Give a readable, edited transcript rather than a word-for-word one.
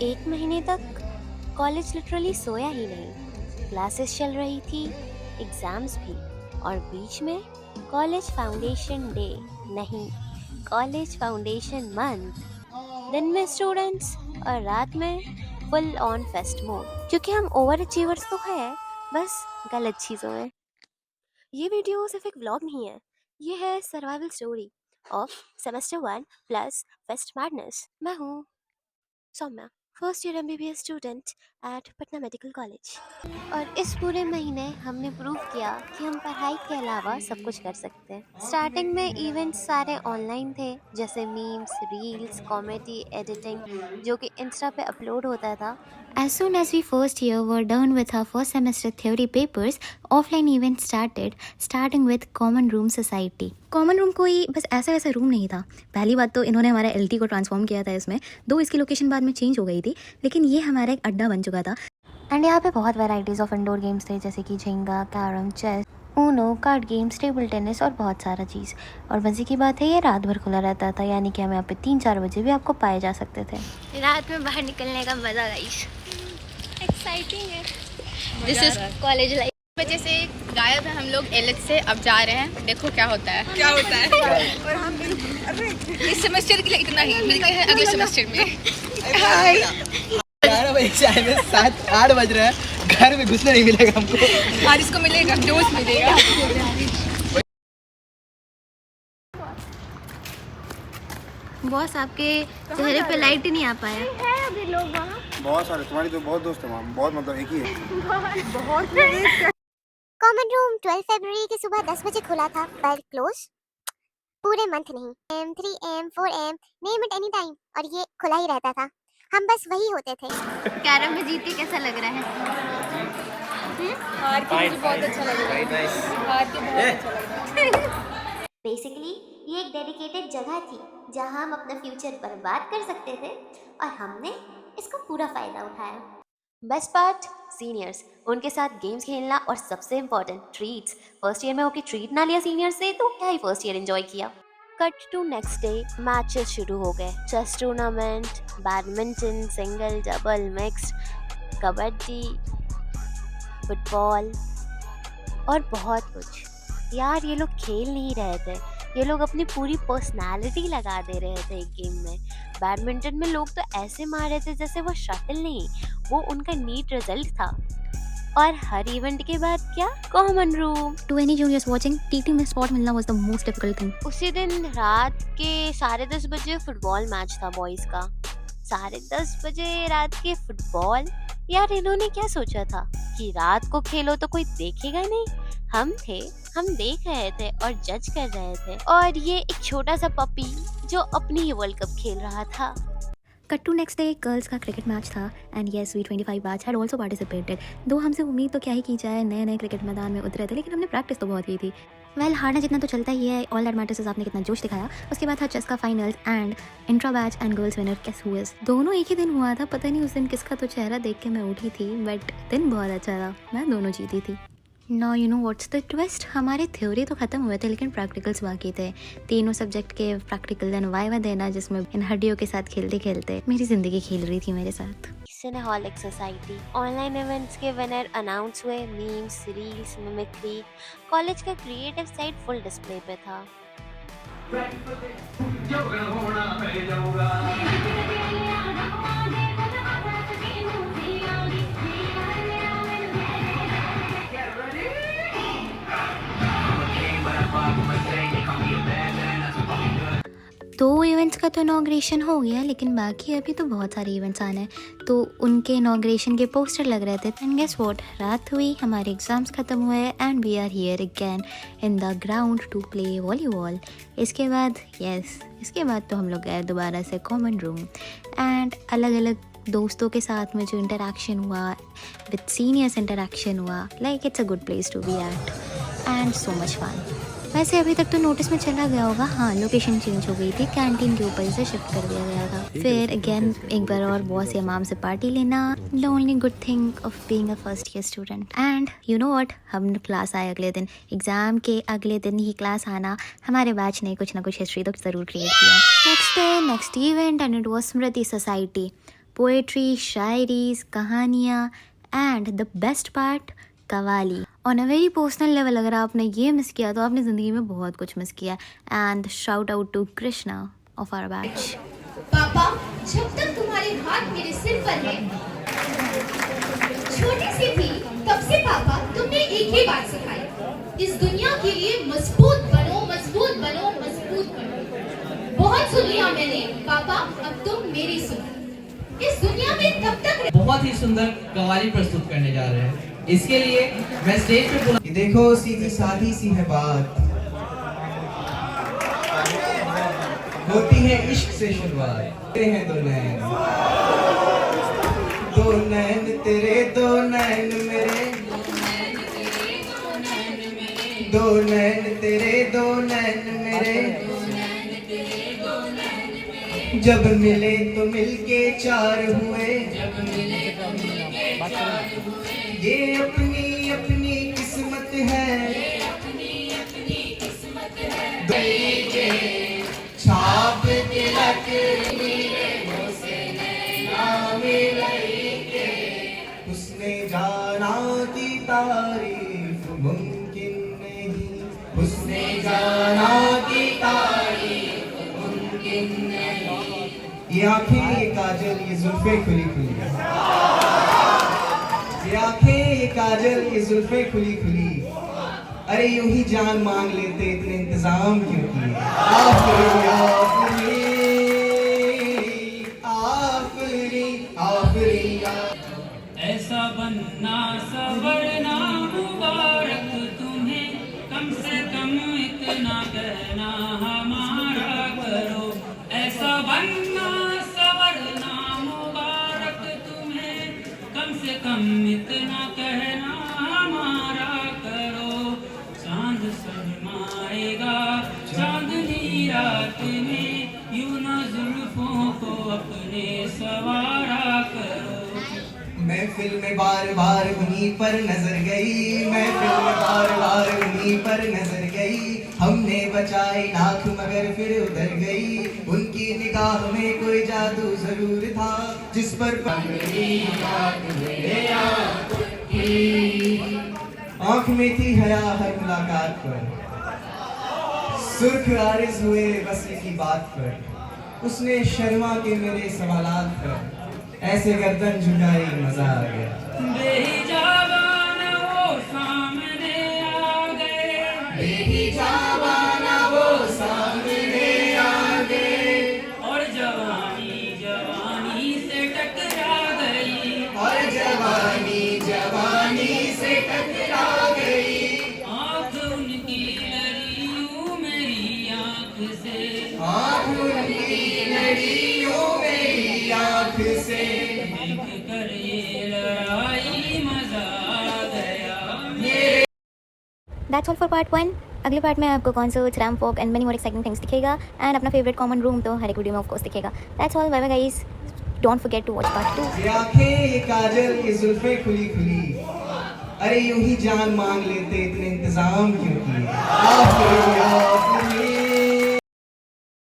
एक महीने तक कॉलेज लिटरली सोया ही नहीं। क्लासेस चल रही थी, एग्जाम्स भी, और बीच में कॉलेज फाउंडेशन डे, नहीं, कॉलेज फाउंडेशन मंथ। दिन में स्टूडेंट्स और रात में फुल ऑन फेस्ट मोड, क्योंकि हम ओवर अचीवर्स तो है, बस गलत चीज़ों में। ये वीडियो सिर्फ एक व्लॉग नहीं है, ये है survival story of semester 1 plus fest madness. मैं हूँ Saumya, first year MBBS student at Patna medical college. और इस पूरे महीने हमने प्रूव किया कि हम पढ़ाई के अलावा सब कुछ कर सकते हैं। स्टार्टिंग में इवेंट्स सारे ऑनलाइन थे, जैसे मीम्स, रील्स, कॉमेडी, एडिटिंग, जो कि इंस्टा पे अपलोड होता था। As soon as we first year were done with our first semester theory papers, offline events started, starting with Common Room Society. Common room कोई बस ऐसा वैसा रूम नहीं था। पहली बात तो इन्होंने हमारा LT को ट्रांसफॉर्म किया था इसमें, दो इसकी लोकेशन बाद में चेंज हो गई थी, लेकिन ये हमारा एक अड्डा बन चुका था। एंड यहाँ पे बहुत वैराइटीज़ ऑफ इंडोर गेम्स थे, जैसे कि Jenga, carrom, chess, Uno, card games, table tennis और बहुत सारा चीज़। और मज़े की बात है, ये रात भर खुला रहता था, यानी कि हम यहाँ पे 3-4 बजे भी आपको पाए जा सकते थे। रात में बाहर निकलने का मज़ा गाइस, एक्साइटिंग है। This is college life. वजह से गायब है हम लोग एलएच से, अब जा रहे हैं, देखो क्या होता है। और हम इस सेमेस्टर के लिए इतना ही, मिलते हैं अगले सेमेस्टर में। 11 बजे चाय में 7-8 बज रहे हैं, घर में घुसने नहीं मिलेगा हमको। और इसको मिलेगा, डोज मिलेगा। बॉस, आपके चेहरे पे लाइट ही नहीं आ पाया। अभी लोग वहाँ बहुत सारे, तुम्हारी तो बहुत दोस्त है वहाँ, बहुत मतलब एक ही है। कॉमन रूम 12 फरवरी की सुबह 10 बजे खुला था, पर क्लोज पूरे मंथ नहीं, M3 AM 4 AM name it any time, और ये खुला ही रहता था। हम बस वही होते थे। कैरम में जीत के कैसा लग रहा है? हार के मुझे बहुत अच्छा लग रहा है। हार के बहुत अच्छा लग रहा है। बेसिकली ये एक डेडिकेटेड जगह थी जहां हम अपना फ्यूचर बर्बाद कर सकते थे, और हमने इसका पूरा फायदा उठाया। बेस्ट पार्ट, सीनियर्स, उनके साथ गेम्स खेलना, और सबसे इम्पोर्टेंट ट्रीट्स। फर्स्ट ईयर में होके ट्रीट ना लिया सीनियर से तो क्या ही फर्स्ट ईयर एंजॉय किया। Cut to next day, matches शुरू हो गए। Chess tournament, badminton, single, double, mixed, kabaddi, football और बहुत कुछ। यार ये लोग खेल नहीं रहे थे, ये लोग अपनी पूरी पर्सनालिटी लगा दे रहे थे एक गेम में। बैडमिंटन में लोग तो ऐसे मार रहे थे जैसे वो शटल नहीं, वो उनका नीट रिजल्ट था। और हर इवेंट के बाद क्या, common room. To any juniors watching, TT में स्पॉट मिलना was the most difficult thing. उसी दिन रात के 10:30 बजे फुटबॉल मैच था बॉयज़ का। 10:30 बजे रात के फुटबॉल। यार इन्होंने क्या सोचा था कि रात को खेलो तो कोई देखेगा नहीं? हम थे, हम देख रहे थे और जज कर रहे थे। और ये एक छोटा सा पपी जो अपनी ही वर्ल्ड कप खेल रहा था। Cut to next day, girls का क्रिकेट मैच था and yes we 25 batch had also participated. दो हमसे उम्मीद तो क्या ही की जाए, नए नए क्रिकेट मैदान में उतरे थे, लेकिन हमने प्रैक्टिस तो बहुत की थी। वेल, हारना जितना तो चलता ही है, ऑल दैट मैटर्स इज आपने कितना जोश दिखाया। उसके बाद था चेस का finals and intra batch and girls winner guess who is. दोनों एक ही दिन हुआ था, पता नहीं उस दिन किसका तो चेहरा देख के मैं उठी थी, बट दिन बहुत अच्छा था, मैं दोनों जीती थी। Now you know what's the twist, हमारे थ्योरी तो ख़त्म हुए थे लेकिन प्रैक्टिकल्स बाकी थे। तीनों सब्जेक्ट के प्रैक्टिकल देन वाइवा देना, जिसमें इन हड्डियों के साथ खेलते खेलते मेरी ज़िंदगी खेल रही थी मेरे साथ। सिनेहॉलिक सोसाइटी, ऑनलाइन इवेंट्स के विनर अनाउंस हुए, मीम्स, रील्स, मिमिक्री। कॉलेज का क्रिएटिव साइड फुल डिस्प्ले पे था। दो इवेंट्स का तो इनॉग्रेशन हो गया, लेकिन बाकी अभी तो बहुत सारे इवेंट्स आने हैं, तो उनके इनॉग्रेशन के पोस्टर लग रहे थे। एंड गेस व्हाट, रात हुई, हमारे एग्ज़ाम्स ख़त्म हुए and we are here again in the ground to play volleyball. इसके बाद तो हम लोग गए दोबारा से कॉमन रूम एंड अलग अलग दोस्तों के साथ में जो इंटरेक्शन हुआ, विद सीनियर्स इंटरेक्शन हुआ, like it's a good place to be at and so much fun. वैसे अभी तक तो नोटिस में चला गया होगा, हाँ लोकेशन चेंज हो गई थी, कैंटीन के ऊपर से शिफ्ट कर दिया गया था। फिर अगेन एक बार और बॉस या माम से पार्टी लेना, the only good thing of being a first year student. And you know what, हम क्लास आए अगले दिन, एग्जाम के अगले दिन ही क्लास आना, हमारे बैच ने कुछ ना कुछ हिस्ट्री तो ज़रूर क्रिएट किया। Next day next event and it was Smriti society. Poetry, shayaris, कहानियाँ and the best part qawwali. On a very personal level अगर आपने ये मिस किया तो आपने ज़िंदगी में बहुत कुछ मिस किया। And shout out to Krishna of our batch. पापा, जब तक तुम्हारे हाथ मेरे सिर पर है, छोटी सी थी तब से पापा तुमने एक ही बात सिखाई, इस दुनिया के लिए मजबूत बनो, मजबूत बनो, मजबूत बनो। बहुत सुन लिया मैंने पापा, अब तुम मेरी सुनो। इस दुनिया में तब तक बहुत ही सुंदर कव्वाली प्रस्तुत करने जा रहे हैं। इसके लिए मैं स्टेज पे बुला, देखो सीधी सादी सी है बात, होती है इश्क से शुरुआत। तेरे हैं दो नैन, दो नैन तेरे, दो नैन मेरे, दो नैन तेरे, दो नैन मेरे, जब मिले तो मिलके चार हुए, ये अपनी अपनी किस्मत है, छाप तिलक उसने जाना की तारीफ मुमकिन नहीं, उसने जाना की तारीफ मुमकिन नहीं। ये आंखें ये काजल ये जुल्फे खुली खुली, ये आंखें ये काजल ये जुल्फे खुली खुली, अरे यूं ही जान मांग लेते इतने इंतजाम क्यों किए। आफरी आफरी आफरी आफरी ऐसा बनना सवरना मुबारक तुम्हें, कम से कम इतना कहना हमारा करो। ऐसा बनना सवरना मुबारक तुम्हें, कम से कम इतना कहना हमारा करो। चांद शर्माएगा चांदनी रात में, यूं ना जुल्फों को अपने सवारा करो। महफिल में बार बार उन्हीं पर नजर गई, महफिल में बार बार उन्हीं पर नजर गई, हमने बचाई लाख मगर फिर उधर गई, उनकी निगाह में कोई जादू जरूर था जिस पर आंख में थी हया हर मुलाकात पर, सुर्ख आरिज हुए बस की बात पर, उसने शर्मा के मेरे सवालात पर ऐसे गर्दन झुकाई मजा आ गया। बेहिजाबान वो सामने आ गए, बेहिजाबान वो सामने आ गए, और जवानी जवानी से टकरा गई, और जवानी जवानी से टकरा गई। आँख उनकी लड़ी यूं मेरी आँख से, आँख उनकी लड़ी यूं मेरी आँख से, देख कर ये लड़ाई मजा आ गया। That's all for part 1। अगले पार्ट में आपको concerts, ramp walk and many more exciting things दिखेगा, एंड अपना फेवरेट कॉमन रूम तो हर एक वीडियो में ऑफ कोर्स दिखेगा। That's all, bye bye guys, don't forget to watch part 2। ये आंखें ये काजल ये जुल्फे खुली खुली, अरे यूं ही जान मांग लेते इतने इंतजाम क्यों किए। आफरी आफरी